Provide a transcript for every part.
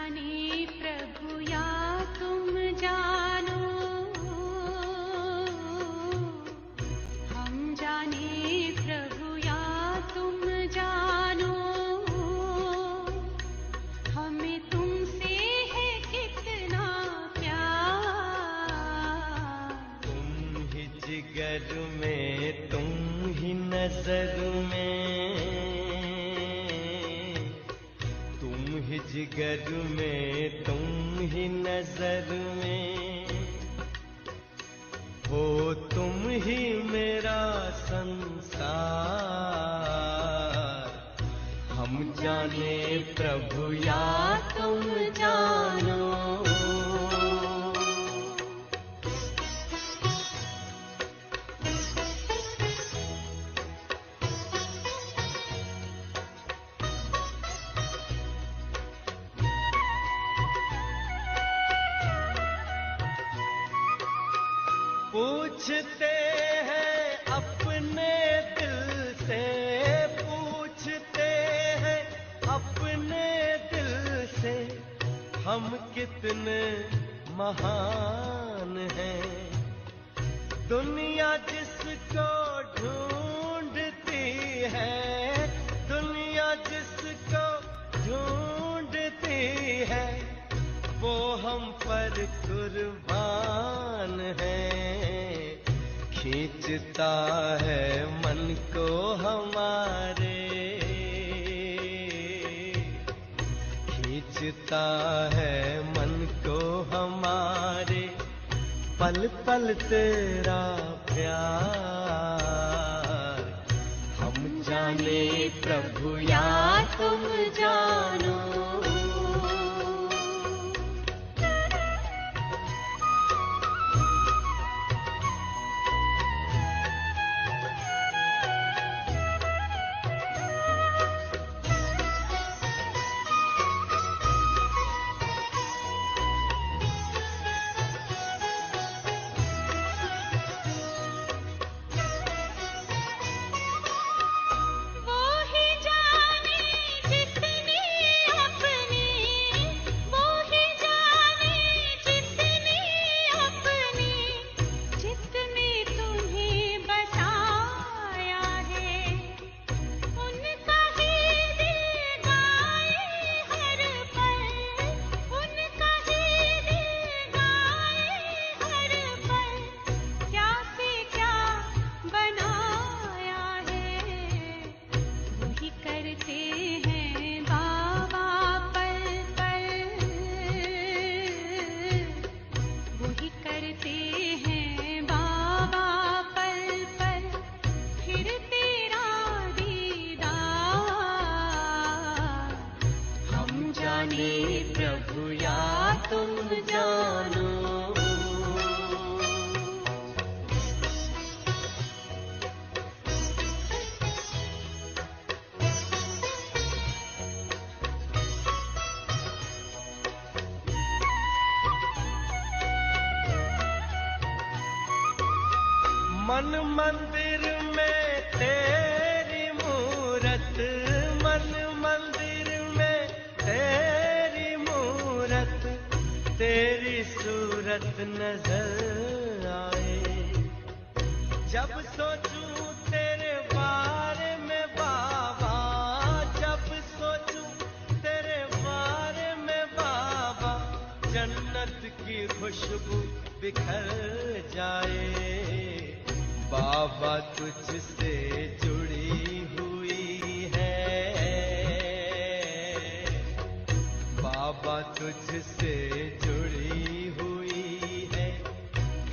जाने प्रभु या तुम जानो, हम जाने प्रभु या तुम जानो, हमें तुमसे है कितना प्यार। तुम ही जिगर में, तुम ही नजर में, तुम ही जिगर में, तुम ही नजर में, हो तुम ही मेरा संसार। हम जाने प्रभु या तुम जानो। पूछते हैं अपने दिल से, पूछते हैं अपने दिल से, हम कितने महान हैं। दुनिया जिसको ढूंढती है, दुनिया जिसको ढूंढती है, वो हम पर कुर्बान है। खींचता है मन को हमारे, खींचता है मन को हमारे, पल पल तेरा प्यार। हम जाने प्रभु या तुम जानो। प्रभु या तुम जानो। मन मंदिर में तेरी मूरत, मन मंदिर में तेरी मूरत, तेरी सूरत नजर आए। जब सोचूं तेरे बारे में बाबा, जब सोचूं तेरे बारे में बाबा, जन्नत की खुशबू बिखर जाए। बाबा तुझसे जुड़ी हुई है, बाबा तुझसे जुड़ी हुई है,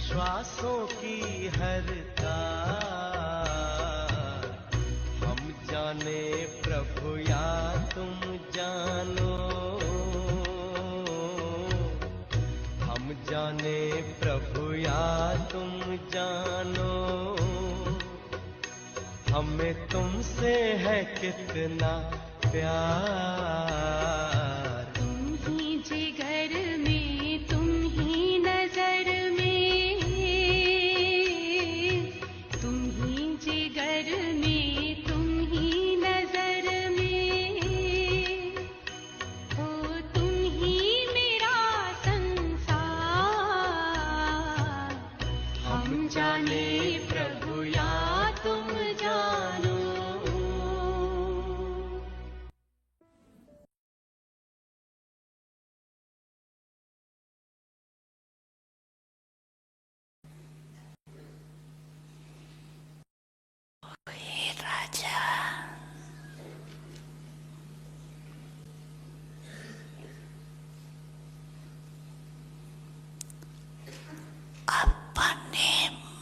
श्वासों की हर तार। हम जाने प्रभु या तुम जानो, हम जाने प्रभु या तुम जानो, हमें तुमसे है कितना प्यार। तुम ही जिगर में, तुम ही नजर में, तुम ही जिगर में, तुम ही नजर में, हो तुम ही जाने प्रभु या तुम जानो। हे राजा, अपने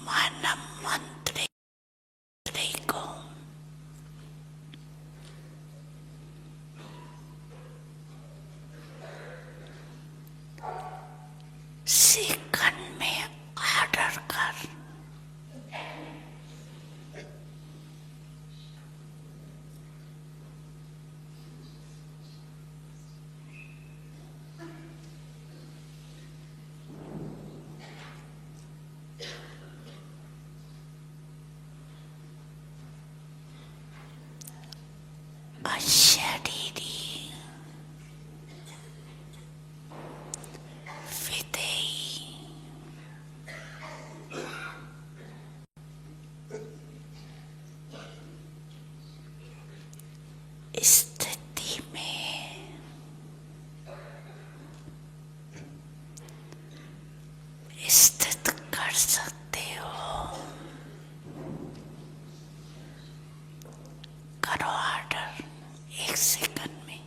मन मंत्री को सेकंड में ऑर्डर कर। अशरीरी, विधेयी, स्थिति में स्थित कर सकते हो। करो ऑर्डर 1 सेकंड में।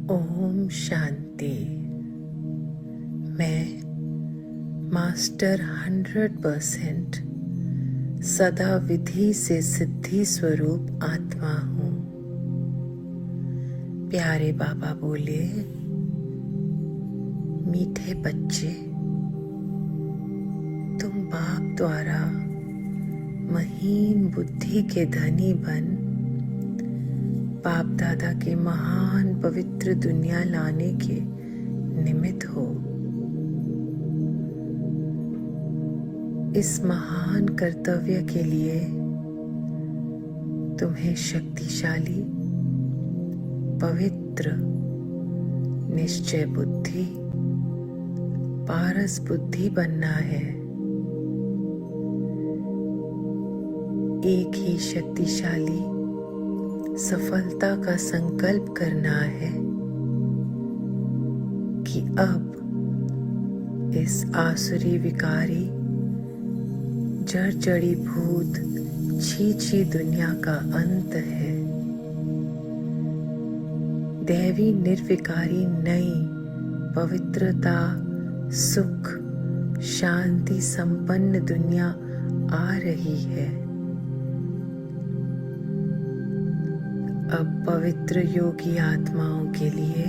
ओम शांति। मैं मास्टर 100% सदा विधि से सिद्धि स्वरूप आत्मा हूँ। प्यारे बाबा बोले, मीठे बच्चे, तुम बाप द्वारा महीन बुद्धि के धनी बन बाप दादा के महान पवित्र दुनिया लाने के निमित्त हो। इस महान कर्तव्य के लिए तुम्हें शक्तिशाली, पवित्र, निश्चय बुद्धि, पारस बुद्धि बनना है। एक ही शक्तिशाली सफलता का संकल्प करना है कि अब इस आसुरी विकारी जड़ जड़ी भूत छी दुनिया का अंत है। दैवी निर्विकारी नई पवित्रता, सुख, शांति संपन्न दुनिया आ रही है। अब पवित्र योगी आत्माओं के लिए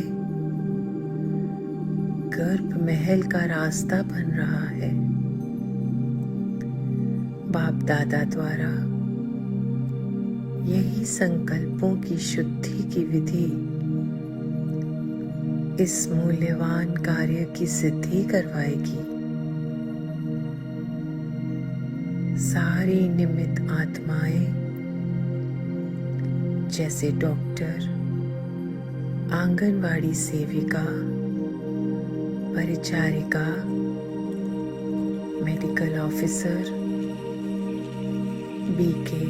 गर्भ महल का रास्ता बन रहा है। बाप दादा द्वारा यही संकल्पों की शुद्धि की विधि इस मूल्यवान कार्य की सिद्धि करवाएगी। सारी निमित्त आत्माएं जैसे डॉक्टर, आंगनवाड़ी सेविका, परिचारिका, medical officer, BK,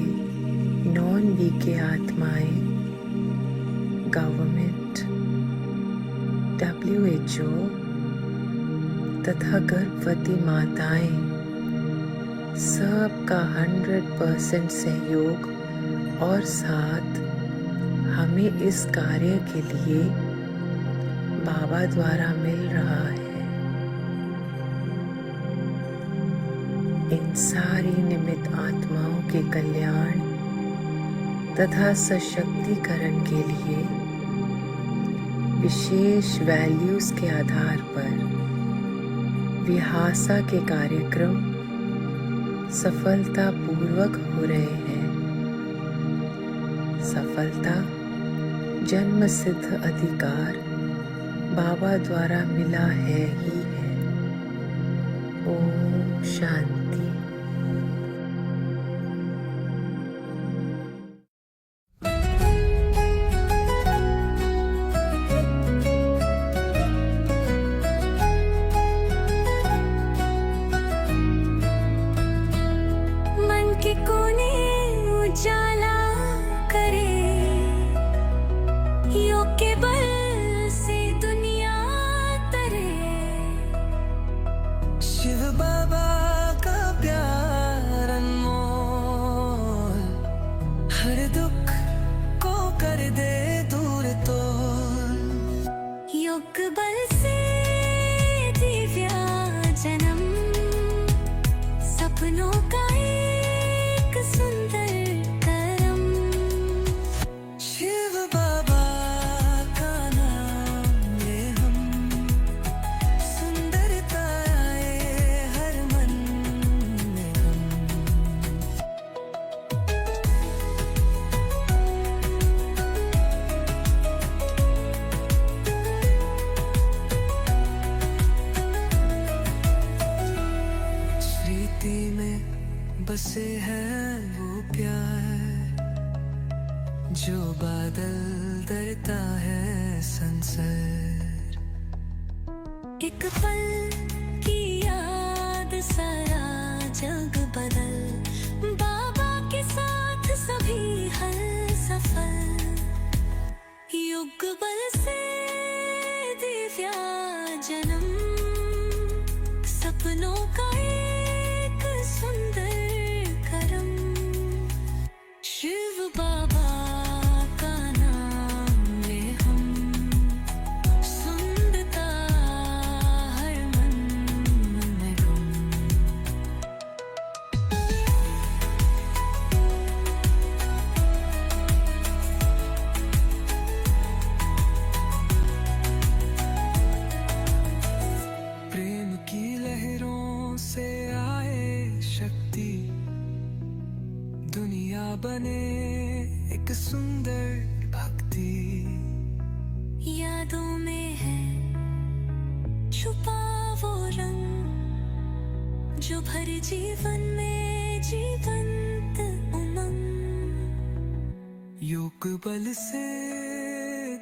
non BK आत्माएं, गवर्नमेंट, WHO तथा गर्भवती माताएं, सबका 100% सहयोग और साथ हमें इस कार्य के लिए बाबा द्वारा मिल रहा है। इन सारी निमित्त आत्माओं के कल्याण तथा सशक्तिकरण के लिए विशेष वैल्यूज के आधार पर विहासा के कार्यक्रम सफलता पूर्वक हो रहे हैं। सफलता जन्म सिद्ध अधिकार बाबा द्वारा मिला है ही है। ओम शांति। मन के कोने उजाला करे, योग के बल से दुनिया तरे। शिव बाबा का प्यार अनमोल हर दुख को कर दे दूर तोल। योग बल से दिव्या जन्म, सपनों का एक सुंदर करम। शिव बाबा का नाम ले हम, सुंदरता आए हर मन में हम। स्मृति में बसे हैं वो प्यार, जो बादल दरता है संसार। एक पल की याद सारा जग बदल, बाबा के साथ सभी हर सफल। युग बल से दिव्या जन्म, सपनों का एक सुंदर करम, शिव बाबा का नाम ले हम, सुंदरता हर मन में गम। प्रेम की लहरों से आए शक्ति, दुनिया बने एक सुंदर भक्ति। यादों में है छुपा वो रंग, जो भरे जीवन में जीवंत उमंग। योग बल से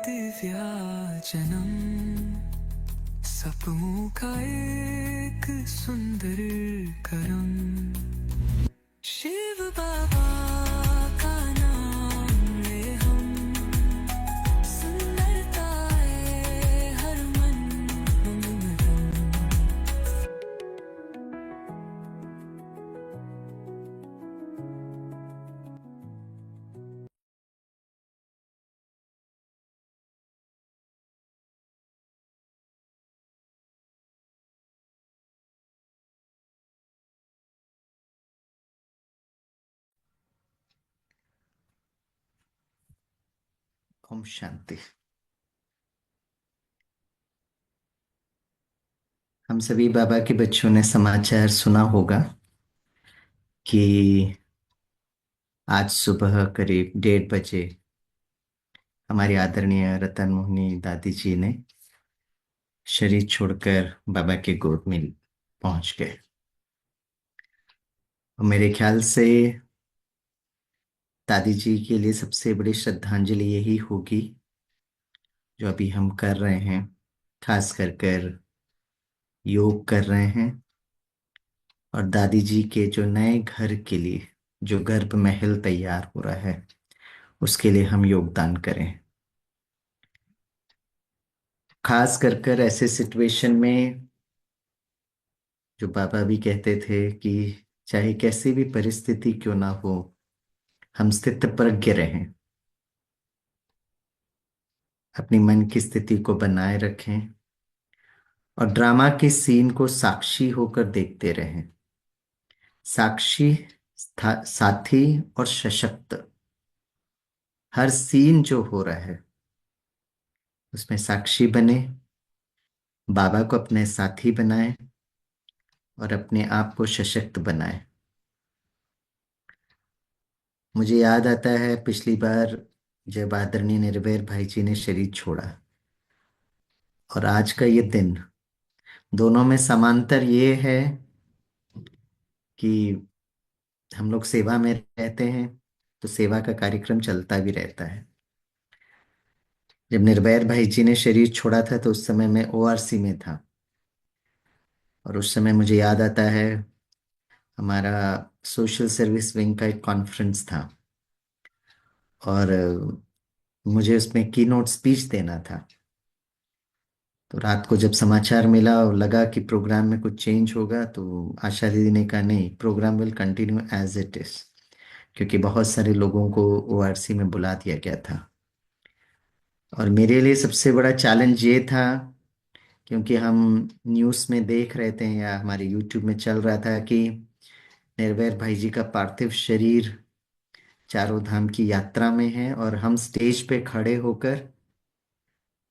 दिव्या जन्म, सपनों का एक सुंदर करम, शिव बाबा का नाम ले हम, सुंदरता है हर मन में गम। ओम शांति। हम सभी बाबा के बच्चों ने समाचार सुना होगा कि आज सुबह करीब 1:30 बजे हमारी आदरणीय रतन मोहिनी दादी जी ने शरीर छोड़कर बाबा के गोद में पहुंच गए। और मेरे ख्याल से दादी जी के लिए सबसे बड़ी श्रद्धांजलि यही होगी जो अभी हम कर रहे हैं, खास कर योग कर रहे हैं और दादी जी के जो नए घर के लिए जो गर्भ महल तैयार हो रहा है उसके लिए हम योगदान करें। खास कर ऐसे सिचुएशन में जो बाबा भी कहते थे कि चाहे कैसी भी परिस्थिति क्यों ना हो, हम स्थित प्रज्ञ रहें, अपनी मन की स्थिति को बनाए रखें और ड्रामा के सीन को साक्षी होकर देखते रहें। साक्षी, साथी और सशक्त। हर सीन जो हो रहा है उसमें साक्षी बने, बाबा को अपने साथी बनाए और अपने आप को सशक्त बनाए। मुझे याद आता है पिछली बार जब आदरणीय निर्भय भाई जी ने शरीर छोड़ा और आज का ये दिन, दोनों में समांतर ये है कि हम लोग सेवा में रहते हैं तो सेवा का कार्यक्रम चलता भी रहता है। जब निर्भय भाई जी ने शरीर छोड़ा था तो उस समय मैं ओआरसी में था और उस समय मुझे याद आता है हमारा सोशल सर्विस विंग का एक कॉन्फ्रेंस था और मुझे उसमें की नोट स्पीच देना था। तो रात को जब समाचार मिला और लगा कि प्रोग्राम में कुछ चेंज होगा तो आशा दीदी ने कहा नहीं, programme will continue as it is, क्योंकि बहुत सारे लोगों को ओआरसी में बुला दिया गया था। और मेरे लिए सबसे बड़ा चैलेंज ये था क्योंकि हम न्यूज़ में देख रहे थे या हमारे यूट्यूब में चल रहा था कि निर्भय भाई जी का पार्थिव शरीर चारों धाम की यात्रा में है और हम स्टेज पे खड़े होकर,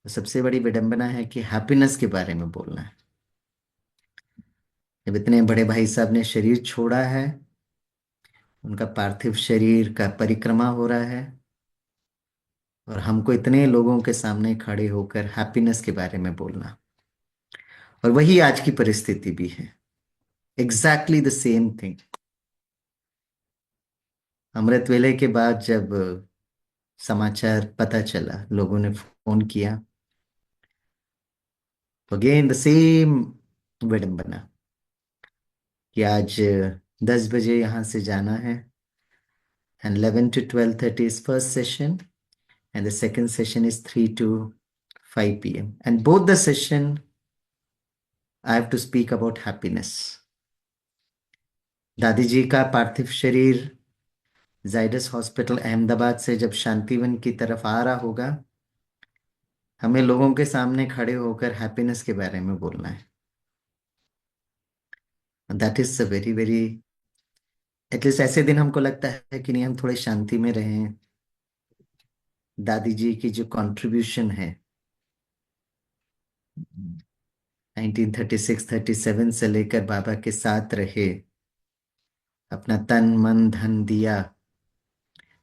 सबसे बड़ी विडंबना है कि हैप्पीनेस के बारे में बोलना है। जब इतने बड़े भाई साहब ने शरीर छोड़ा है, उनका पार्थिव शरीर का परिक्रमा हो रहा है और हमको इतने लोगों के सामने खड़े होकर हैप्पीनेस के बारे में बोलना, और वही आज की परिस्थिति भी है। Exactly the same thing. अमृत वेले के बाद जब समाचार पता चला, लोगों ने फोन किया, तो अगेन द सेम विडंबना कि आज 10 बजे यहाँ से जाना है and 11 to 12:30 is first session and the second session is 3 to 5 p.m. and both the session I have to speak about happiness. दादी जी का पार्थिव शरीर जाइडस हॉस्पिटल अहमदाबाद से जब शांतिवन की तरफ आ रहा होगा, हमें लोगों के सामने खड़े होकर हैप्पीनेस के बारे में बोलना है। That is a very very, at least ऐसे दिन हमको लगता है कि नहीं, हम थोड़े शांति में रहें। दादी जी की जो कंट्रीब्यूशन है 1936-37 से लेकर बाबा के साथ रहे, अपना तन मन धन दिया,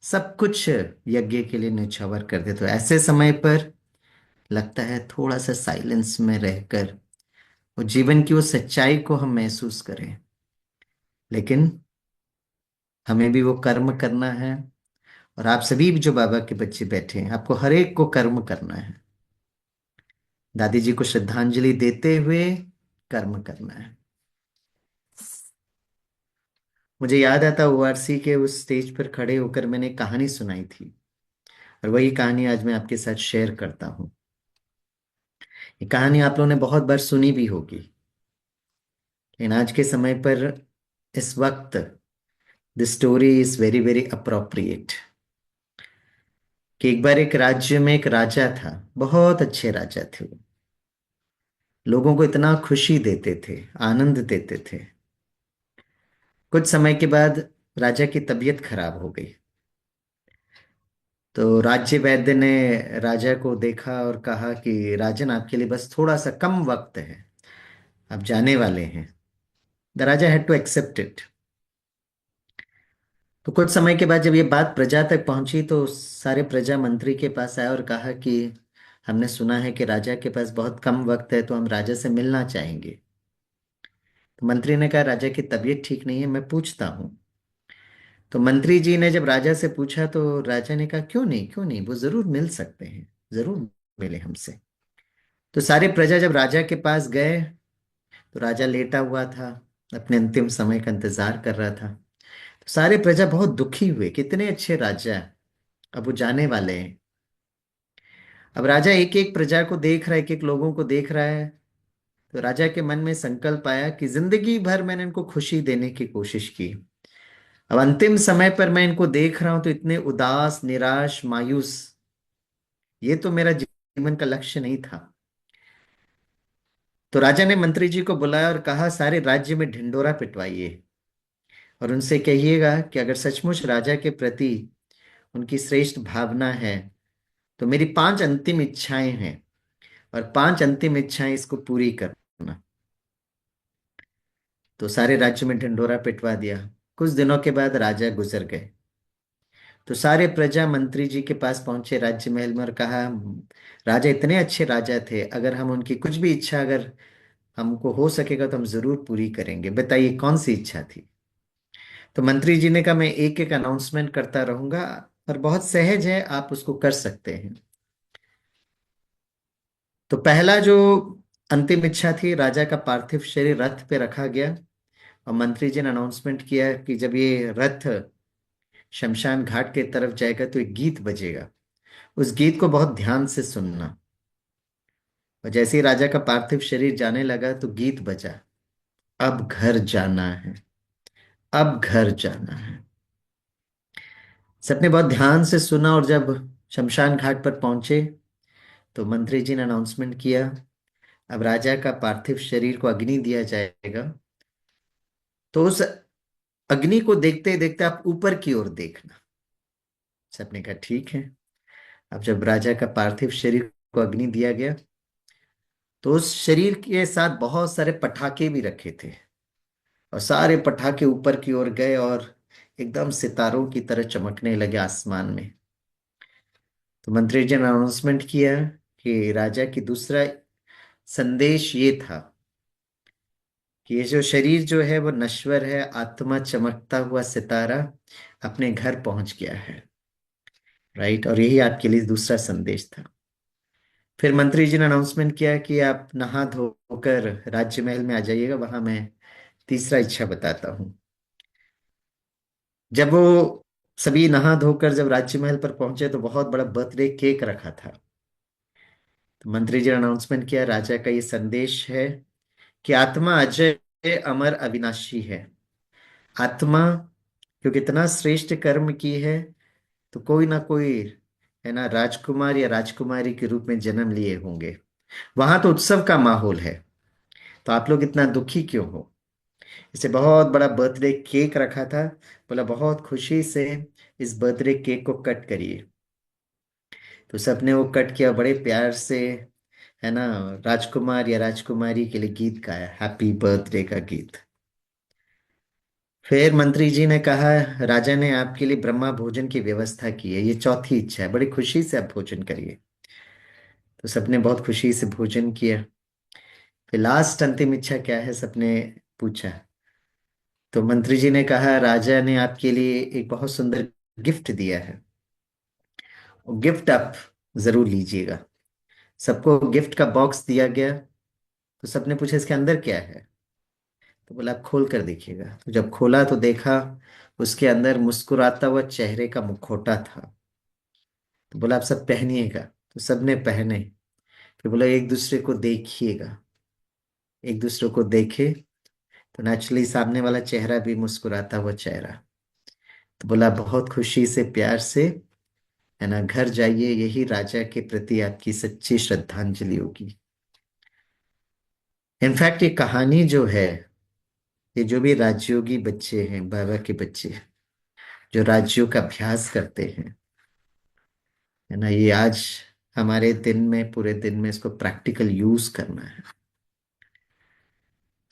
सब कुछ यज्ञ के लिए न्यौछावर कर दे। तो ऐसे समय पर लगता है थोड़ा सा साइलेंस में रहकर वो जीवन की वो सच्चाई को हम महसूस करें। लेकिन हमें भी वो कर्म करना है, और आप सभी भी जो बाबा के बच्चे बैठे हैं, आपको हर एक को कर्म करना है। दादी जी को श्रद्धांजलि देते हुए कर्म करना है। मुझे याद आता ओआरसी के उस स्टेज पर खड़े होकर मैंने एक कहानी सुनाई थी, और वही कहानी आज मैं आपके साथ शेयर करता हूं। ये कहानी आप लोगों ने बहुत बार सुनी भी होगी, लेकिन आज के समय पर इस वक्त the story is very very appropriate. कि एक बार एक राज्य में एक राजा था, बहुत अच्छे राजा थे वो, लोगों को इतना खुशी देते थे, आनंद देते थे। कुछ समय के बाद राजा की तबीयत खराब हो गई, तो राज्य वैद्य ने राजा को देखा और कहा कि राजन, आपके लिए बस थोड़ा सा कम वक्त है, आप जाने वाले हैं। The raja had to accept it. तो कुछ समय के बाद जब ये बात प्रजा तक पहुंची, तो सारे प्रजा मंत्री के पास आए और कहा कि हमने सुना है कि राजा के पास बहुत कम वक्त है, तो हम राजा से मिलना चाहेंगे। तो मंत्री ने कहा, राजा की तबीयत ठीक नहीं है, मैं पूछता हूँ। तो मंत्री जी ने जब राजा से पूछा, तो राजा ने कहा, क्यों नहीं, क्यों नहीं, वो जरूर मिल सकते हैं, जरूर मिले हमसे। तो सारे प्रजा जब राजा के पास गए, तो राजा लेटा हुआ था, अपने अंतिम समय का इंतजार कर रहा था। तो सारे प्रजा बहुत दुखी हुए, कितने अच्छे राजा, अब वो जाने वाले हैं। अब राजा एक एक प्रजा को देख रहा है, एक एक लोगों को देख रहा है। तो राजा के मन में संकल्प आया कि जिंदगी भर मैंने इनको खुशी देने की कोशिश की, अब अंतिम समय पर मैं इनको देख रहा हूं तो इतने उदास, निराश, मायूस, ये तो मेरा जीवन का लक्ष्य नहीं था। तो राजा ने मंत्री जी को बुलाया और कहा, सारे राज्य में ढिंडोरा पिटवाइए और उनसे कहिएगा कि अगर सचमुच राजा के प्रति उनकी श्रेष्ठ भावना है, तो मेरी 5 अंतिम इच्छाएं हैं, और 5 अंतिम इच्छाएं इसको पूरी करना। तो सारे राज्य में ढिंडोरा पिटवा दिया। कुछ दिनों के बाद राजा गुजर गए। तो सारे प्रजा मंत्री जी के पास पहुंचे राज्य महल में और कहा, राजा इतने अच्छे राजा थे, अगर हम उनकी कुछ भी इच्छा अगर हमको हो सकेगा तो हम जरूर पूरी करेंगे, बताइए कौन सी इच्छा थी। तो मंत्री जी ने कहा, मैं एक एक अनाउंसमेंट करता रहूंगा और बहुत सहज है, आप उसको कर सकते हैं। तो पहला जो अंतिम इच्छा थी, राजा का पार्थिव शरीर रथ पे रखा गया, और मंत्री जी ने अनाउंसमेंट किया कि जब ये रथ शमशान घाट के तरफ जाएगा तो एक गीत बजेगा, उस गीत को बहुत ध्यान से सुनना। और जैसे ही राजा का पार्थिव शरीर जाने लगा तो गीत बजा, अब घर जाना है, अब घर जाना है। सबने बहुत ध्यान से सुना, और जब शमशान घाट पर पहुंचे तो मंत्री जी ने अनाउंसमेंट किया, अब राजा का पार्थिव शरीर को अग्नि दिया जाएगा। तो उस अग्नि को देखते देखते आप ऊपर की ओर देखना। सबने कहा ठीक है। अब जब राजा का पार्थिव शरीर को अग्नि दिया गया, तो उस शरीर के साथ बहुत सारे पटाखे भी रखे थे, और सारे पटाखे ऊपर की ओर गए और एकदम सितारों की तरह चमकने लगे आसमान में। तो मंत्री जी ने अनाउंसमेंट किया कि राजा की दूसरा संदेश ये था कि ये जो शरीर जो है वो नश्वर है, आत्मा चमकता हुआ सितारा अपने घर पहुंच गया है, राइट। और यही आपके लिए दूसरा संदेश था। फिर मंत्री जी ने अनाउंसमेंट किया कि आप नहा धोकर राज्य महल में आ जाइएगा, वहां मैं तीसरा इच्छा बताता हूं। जब वो सभी नहा धोकर जब राज्य महल पर पहुंचे, तो बहुत बड़ा बर्थडे केक रखा था। तो मंत्री जी ने अनाउंसमेंट किया, राजा का ये संदेश है कि आत्मा अजय अमर अविनाशी है। आत्मा क्योंकि इतना श्रेष्ठ कर्म की है, तो कोई ना कोई, है ना, राजकुमार या राजकुमारी के रूप में जन्म लिए होंगे। वहां तो उत्सव का माहौल है, तो आप लोग इतना दुखी क्यों हो? इसे बहुत बड़ा बर्थडे केक रखा था, बोला बहुत खुशी से इस बर्थडे केक को कट करिए। तो सबने वो कट किया बड़े प्यार से, है ना, राजकुमार या राजकुमारी के लिए गीत गाया, हैप्पी बर्थडे का गीत। फिर मंत्री जी ने कहा, राजा ने आपके लिए ब्रह्मा भोजन की व्यवस्था की है, ये चौथी इच्छा है, बड़ी खुशी से आप भोजन करिए। तो सबने बहुत खुशी से भोजन किया। फिर लास्ट अंतिम इच्छा क्या है, सबने पूछा। तो मंत्री जी ने कहा, राजा ने आपके लिए एक बहुत सुंदर गिफ्ट दिया है, वो गिफ्ट आप जरूर लीजिएगा। सबको गिफ्ट का बॉक्स दिया गया। तो सबने पूछा इसके अंदर क्या है। तो बोला आप खोल कर देखिएगा। तो जब खोला तो देखा उसके अंदर मुस्कुराता हुआ चेहरे का मुखौटा था। तो बोला आप सब पहनिएगा। तो सबने पहने। फिर बोला एक दूसरे को देखिएगा। एक दूसरे को देखे तो नेचुरली सामने वाला चेहरा भी मुस्कुराता हुआ चेहरा। तो बोला बहुत खुशी से प्यार से, है ना, घर जाइए, यही राजा के प्रति आपकी सच्ची श्रद्धांजलि होगी। इनफैक्ट ये कहानी जो है, ये जो भी राजयोगी बच्चे हैं, बाबा के बच्चे जो राज्यों का अभ्यास करते हैं, है ना, ये आज हमारे दिन में, पूरे दिन में इसको प्रैक्टिकल यूज करना है।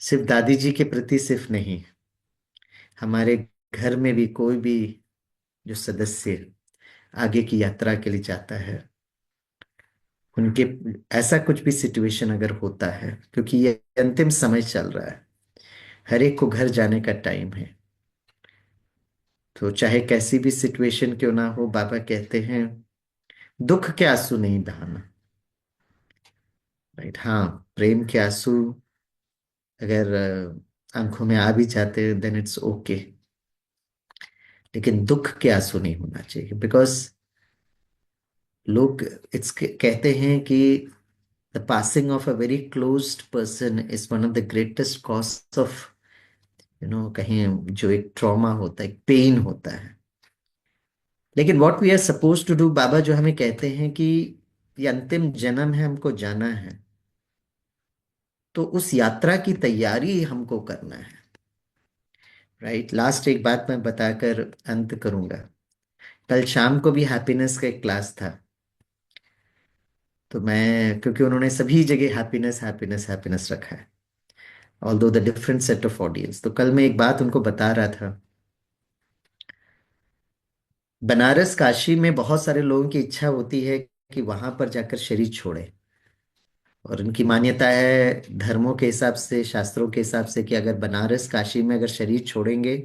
सिर्फ दादी जी के प्रति सिर्फ नहीं, हमारे घर में भी कोई भी जो सदस्य आगे की यात्रा के लिए जाता है, उनके ऐसा कुछ भी सिचुएशन अगर होता है, क्योंकि ये अंतिम समय चल रहा है, हर एक को घर जाने का टाइम है। तो चाहे कैसी भी सिचुएशन क्यों ना हो, बाबा कहते हैं दुख के आंसू नहीं बहाना। राइट, हाँ, प्रेम के आंसू अगर आंखों में आ भी जाते देन इट्स ओके, लेकिन दुख के आंसू नहीं होना चाहिए। बिकॉज लोग इट्स कहते हैं कि the passing of a very closed person is one of the greatest cause of, कहीं जो एक ट्रॉमा होता है, एक पेन होता है। लेकिन what we are supposed to do, बाबा जो हमें कहते हैं कि ये अंतिम जन्म है, हमको जाना है, तो उस यात्रा की तैयारी हमको करना है। राइट, लास्ट एक बात मैं बताकर अंत करूंगा। कल शाम को भी हैप्पीनेस का एक क्लास था। तो मैं, क्योंकि उन्होंने सभी जगह हैप्पीनेस हैप्पीनेस हैप्पीनेस रखा है, although the different set of audience, तो कल मैं एक बात उनको बता रहा था। बनारस काशी में बहुत सारे लोगों की इच्छा होती है कि वहां पर जाकर शरीर छोड़े, और उनकी मान्यता है धर्मों के हिसाब से, शास्त्रों के हिसाब से, कि अगर बनारस काशी में अगर शरीर छोड़ेंगे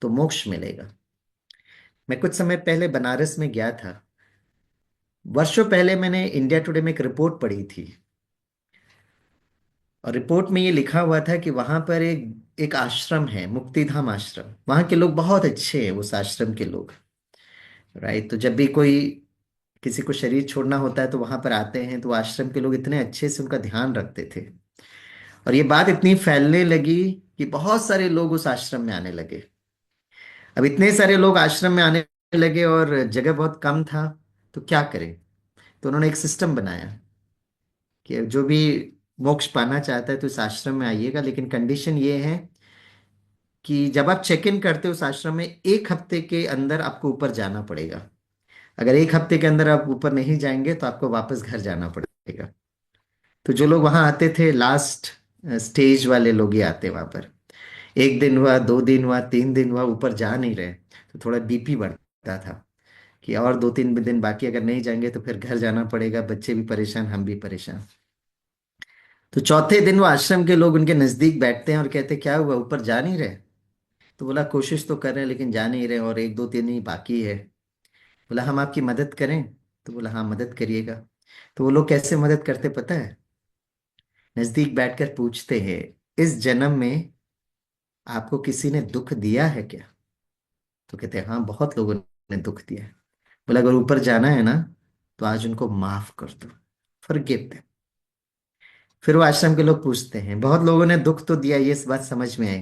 तो मोक्ष मिलेगा। मैं कुछ समय पहले बनारस में गया था। वर्षों पहले मैंने इंडिया टुडे में एक रिपोर्ट पढ़ी थी, और रिपोर्ट में ये लिखा हुआ था कि वहां पर एक एक आश्रम है, मुक्तिधाम आश्रम। वहां के लोग बहुत अच्छे हैं, उस आश्रम के लोग। राइट, तो जब भी कोई किसी को शरीर छोड़ना होता है तो वहां पर आते हैं, तो आश्रम के लोग इतने अच्छे से उनका ध्यान रखते थे। और ये बात इतनी फैलने लगी कि बहुत सारे लोग उस आश्रम में आने लगे। अब इतने सारे लोग आश्रम में आने लगे और जगह बहुत कम था, तो क्या करें। तो उन्होंने एक सिस्टम बनाया कि जो भी मोक्ष पाना चाहता है तो इस आश्रम में आइएगा, लेकिन कंडीशन ये है कि जब आप चेक इन करते हो उस आश्रम में, 1 हफ्ते के अंदर आपको ऊपर जाना पड़ेगा। अगर 1 हफ्ते के अंदर आप ऊपर नहीं जाएंगे तो आपको वापस घर जाना पड़ेगा। तो जो लोग वहां आते थे, लास्ट स्टेज वाले लोग ही आते वहां पर। 1 दिन हुआ, 2 दिन हुआ, 3 दिन हुआ, ऊपर जा नहीं रहे, तो थोड़ा बीपी बढ़ता था कि और 2-3 दिन बाकी, अगर नहीं जाएंगे तो फिर घर जाना पड़ेगा, बच्चे भी परेशान, हम भी परेशान। तो चौथे दिन वो आश्रम के लोग उनके नजदीक बैठते हैं और कहते क्या हुआ, ऊपर जा नहीं रहे। तो बोला कोशिश तो कर रहे हैं लेकिन जा नहीं रहे, और 1-2 दिन ही बाकी है। बोला हम आपकी मदद करें। तो बोला हाँ, मदद करिएगा। तो वो लोग कैसे मदद करते पता है, नजदीक बैठकर पूछते हैं, इस जन्म में आपको किसी ने दुख दिया है क्या? तो कहते हैं हाँ, बहुत लोगों ने दुख दिया है। बोला अगर ऊपर जाना है ना, तो आज उनको माफ कर दो, फॉरगिव देम। फिर वो आश्रम के लोग पूछते हैं, बहुत लोगों ने दुख तो दिया, ये इस बात समझ में आई,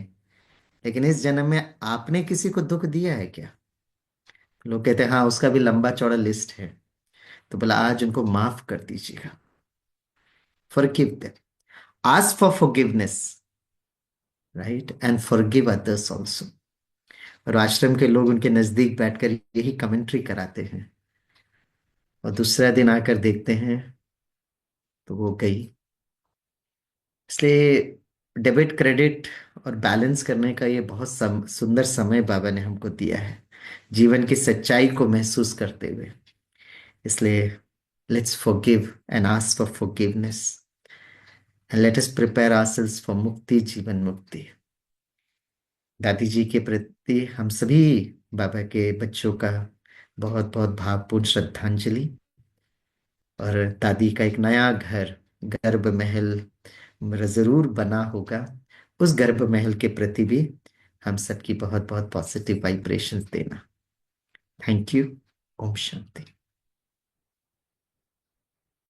लेकिन इस जन्म में आपने किसी को दुख दिया है क्या? लोग कहते हैं हाँ, उसका भी लंबा चौड़ा लिस्ट है। तो बोला आज उनको माफ कर दीजिएगा, forgive them, ask for forgiveness, right, and forgive others also. और आश्रम के लोग उनके नजदीक बैठकर यही कमेंट्री कराते हैं, और दूसरा दिन आकर देखते हैं तो वो गई। इसलिए डेबिट क्रेडिट और बैलेंस करने का ये बहुत सुंदर समय बाबा ने हमको दिया है, जीवन की सच्चाई को महसूस करते हुए। इसलिए let's forgive and ask for forgiveness, and let us prepare ourselves for मुक्ति, जीवन मुक्ति। दादी जी के प्रति हम सभी बाबा के बच्चों का बहुत बहुत भावपूर्ण श्रद्धांजलि। और दादी का एक नया घर, गर्भ महल जरूर बना होगा, उस गर्भ महल के प्रति भी हम सबकी बहुत बहुत पॉजिटिव वाइब्रेशंस देना। Thank you. ओम शांति।